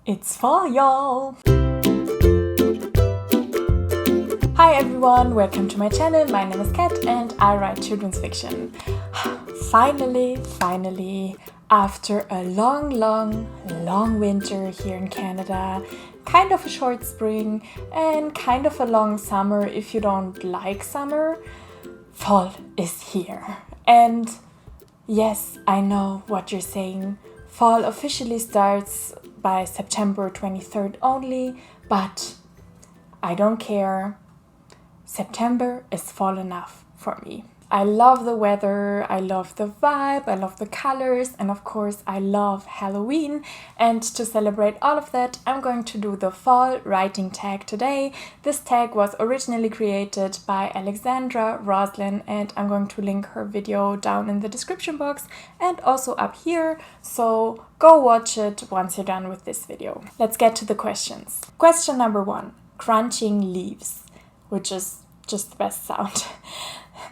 It's fall, y'all! Hi everyone, welcome to my channel. My name is Kat and I write children's fiction. Finally, after a long winter here in Canada, kind of a short spring and kind of a long summer if you don't like summer, fall is here. And yes, I know what you're saying. Fall officially starts by September 23rd only, but I don't care. September is fall enough for me. I love the weather, I love the vibe, I love the colors, and of course I love Halloween. And to celebrate all of that, I'm going to do the fall writing tag today. This tag was originally created by Alexandra Roselyn, and I'm going to link her video down in the description box and also up here, so go watch it once you're done with this video. Let's get to the questions. Question number 1, crunching leaves, which is just the best sound.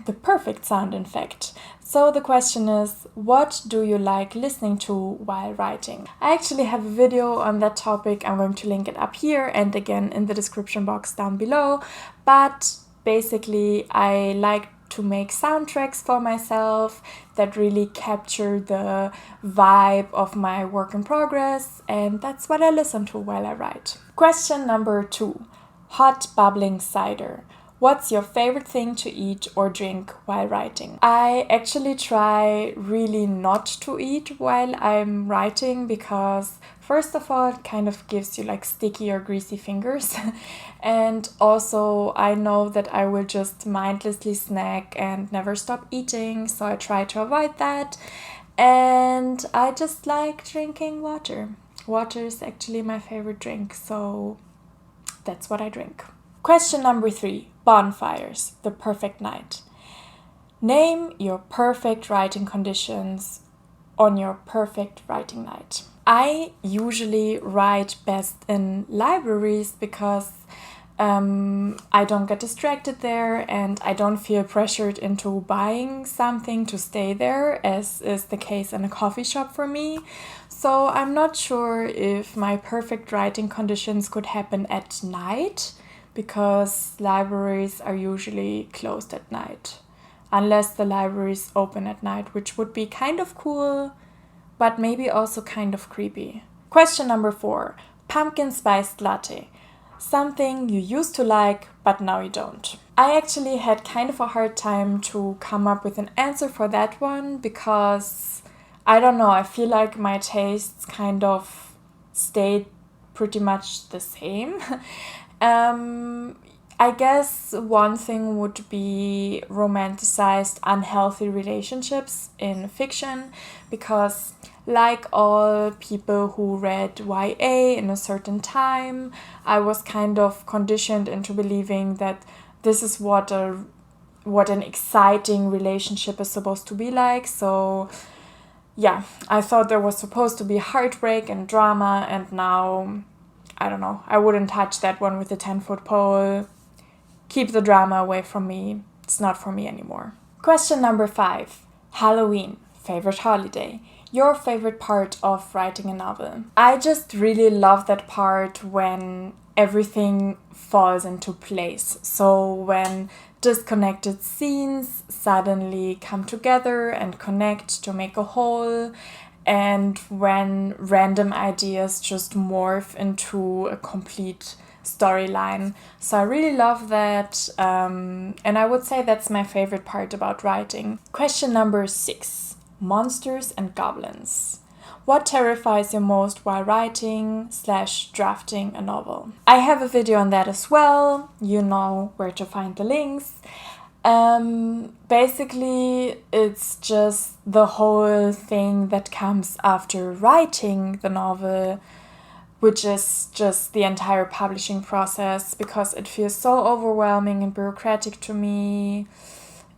The perfect sound, in fact. So the question is, what do you like listening to while writing? I actually have a video on that topic. I'm going to link it up here and again in the description box down below. But basically, I like to make soundtracks for myself that really capture the vibe of my work in progress, and that's what I listen to while I write. Question number 2, hot bubbling cider. What's your favorite thing to eat or drink while writing? I actually try really not to eat while I'm writing because first of all, it kind of gives you like sticky or greasy fingers. And also I know that I will just mindlessly snack and never stop eating, so I try to avoid that. And I just like drinking water. Water is actually my favorite drink, so that's what I drink. Question number 3, bonfires, the perfect night. Name your perfect writing conditions on your perfect writing night. I usually write best in libraries because I don't get distracted there and I don't feel pressured into buying something to stay there, as is the case in a coffee shop for me. So I'm not sure if my perfect writing conditions could happen at night, because libraries are usually closed at night, unless the library is open at night, which would be kind of cool, but maybe also kind of creepy. Question number 4, pumpkin spiced latte. Something you used to like, but now you don't. I actually had kind of a hard time to come up with an answer for that one because, I don't know, I feel like my tastes kind of stayed pretty much the same. I guess one thing would be romanticized unhealthy relationships in fiction, because like all people who read YA in a certain time, I was kind of conditioned into believing that this is what an exciting relationship is supposed to be like. So yeah, I thought there was supposed to be heartbreak and drama, and now I don't know, I wouldn't touch that one with a 10-foot pole. Keep the drama away from me. It's not for me anymore. Question number 5. Halloween, favorite holiday. Your favorite part of writing a novel. I just really love that part when everything falls into place. So when disconnected scenes suddenly come together and connect to make a whole, and when random ideas just morph into a complete storyline. So I really love that, and I would say that's my favorite part about writing. Question number 6, monsters and goblins. What terrifies you most while writing / drafting a novel? I have a video on that as well. You know where to find the links. Basically, it's just the whole thing that comes after writing the novel, which is just the entire publishing process, because it feels so overwhelming and bureaucratic to me.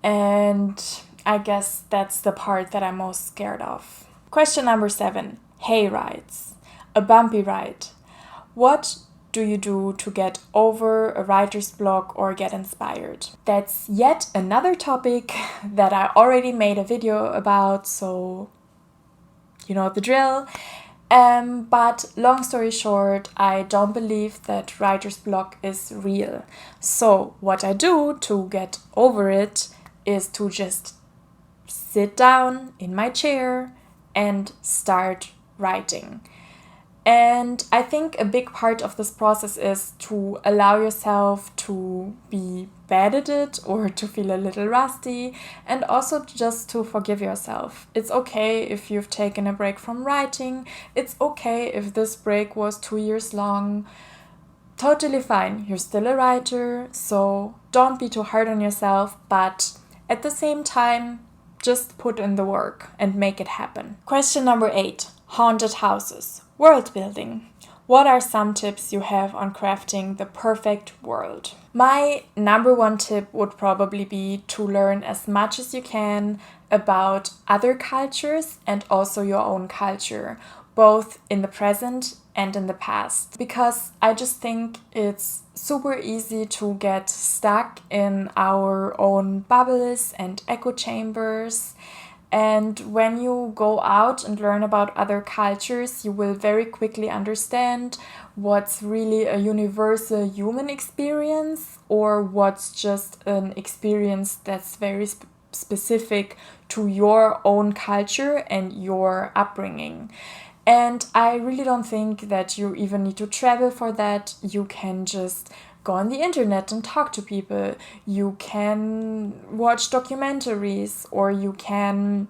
And I guess that's the part that I'm most scared of. Question number 7, hay rides, a bumpy ride. What do you do to get over a writer's block or get inspired? That's yet another topic that I already made a video about, so you know the drill. But long story short, I don't believe that writer's block is real. So what I do to get over it is to just sit down in my chair and start writing. And I think a big part of this process is to allow yourself to be bad at it or to feel a little rusty, and also just to forgive yourself. It's okay if you've taken a break from writing. It's okay if this break was 2 years long. Totally fine. You're still a writer, so don't be too hard on yourself, but at the same time, just put in the work and make it happen. Question number 8. Haunted houses. World building. What are some tips you have on crafting the perfect world? My number one tip would probably be to learn as much as you can about other cultures and also your own culture, both in the present and in the past. Because I just think it's super easy to get stuck in our own bubbles and echo chambers. And when you go out and learn about other cultures, you will very quickly understand what's really a universal human experience or what's just an experience that's very specific to your own culture and your upbringing. And I really don't think that you even need to travel for that. You can just go on the internet and talk to people. You can watch documentaries, or you can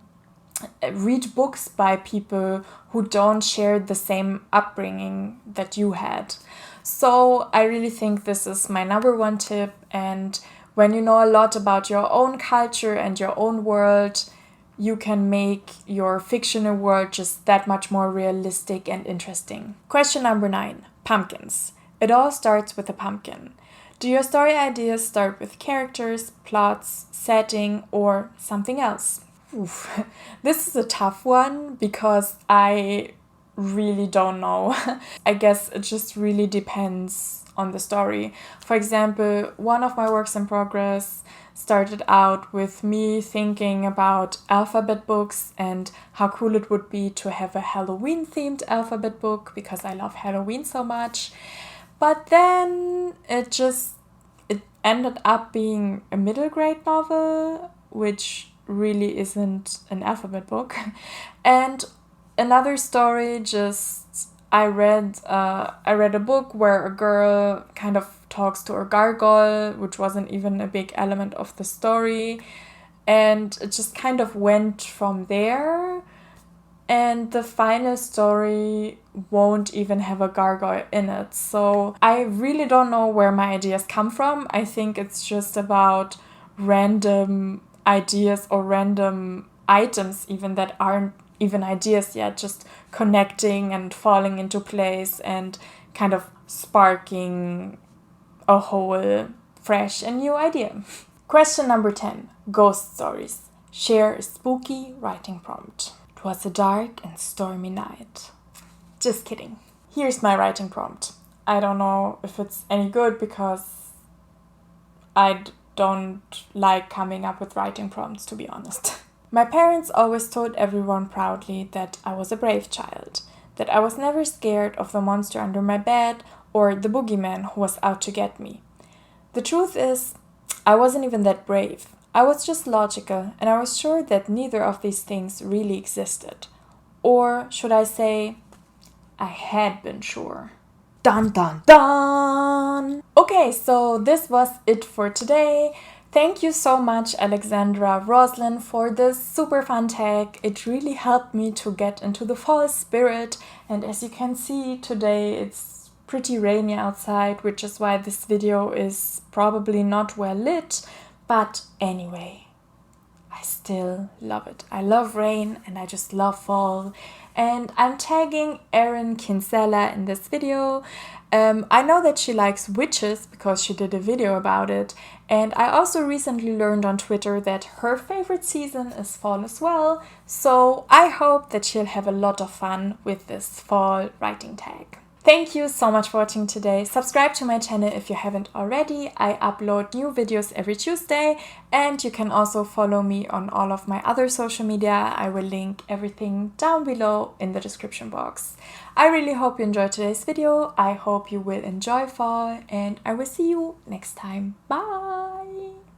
read books by people who don't share the same upbringing that you had. So I really think this is my number one tip. And when you know a lot about your own culture and your own world, you can make your fictional world just that much more realistic and interesting. Question number 9. Pumpkins. It all starts with a pumpkin. Do your story ideas start with characters, plots, setting, or something else? Oof. This is a tough one because I really don't know. I guess it just really depends on the story. For example, one of my works in progress started out with me thinking about alphabet books and how cool it would be to have a Halloween themed alphabet book because I love Halloween so much. But then it ended up being a middle grade novel, which really isn't an alphabet book. And another story, I read a book where a girl kind of talks to a gargoyle, which wasn't even a big element of the story, and it just kind of went from there. And the final story won't even have a gargoyle in it. So I really don't know where my ideas come from. I think it's just about random ideas or random items even that aren't even ideas yet, just connecting and falling into place and kind of sparking a whole fresh and new idea. Question number 10. Ghost stories. Share a spooky writing prompt. It was a dark and stormy night. Just kidding. Here's my writing prompt. I don't know if it's any good because I don't like coming up with writing prompts, to be honest. My parents always told everyone proudly that I was a brave child, that I was never scared of the monster under my bed or the boogeyman who was out to get me. The truth is, I wasn't even that brave. I was just logical, and I was sure that neither of these things really existed. Or should I say, I had been sure. Dun dun dun! Okay, so this was it for today. Thank you so much, Alexandra Roselyn, for this super fun tag. It really helped me to get into the fall spirit. And as you can see, today it's pretty rainy outside, which is why this video is probably not well lit. But anyway, I still love it. I love rain and I just love fall. And I'm tagging Erin Kinsella in this video. I know that she likes witches because she did a video about it. And I also recently learned on Twitter that her favorite season is fall as well. So I hope that she'll have a lot of fun with this fall writing tag. Thank you so much for watching today. Subscribe to my channel if you haven't already. I upload new videos every Tuesday, and you can also follow me on all of my other social media. I will link everything down below in the description box. I really hope you enjoyed today's video. I hope you will enjoy fall, and I will see you next time. Bye!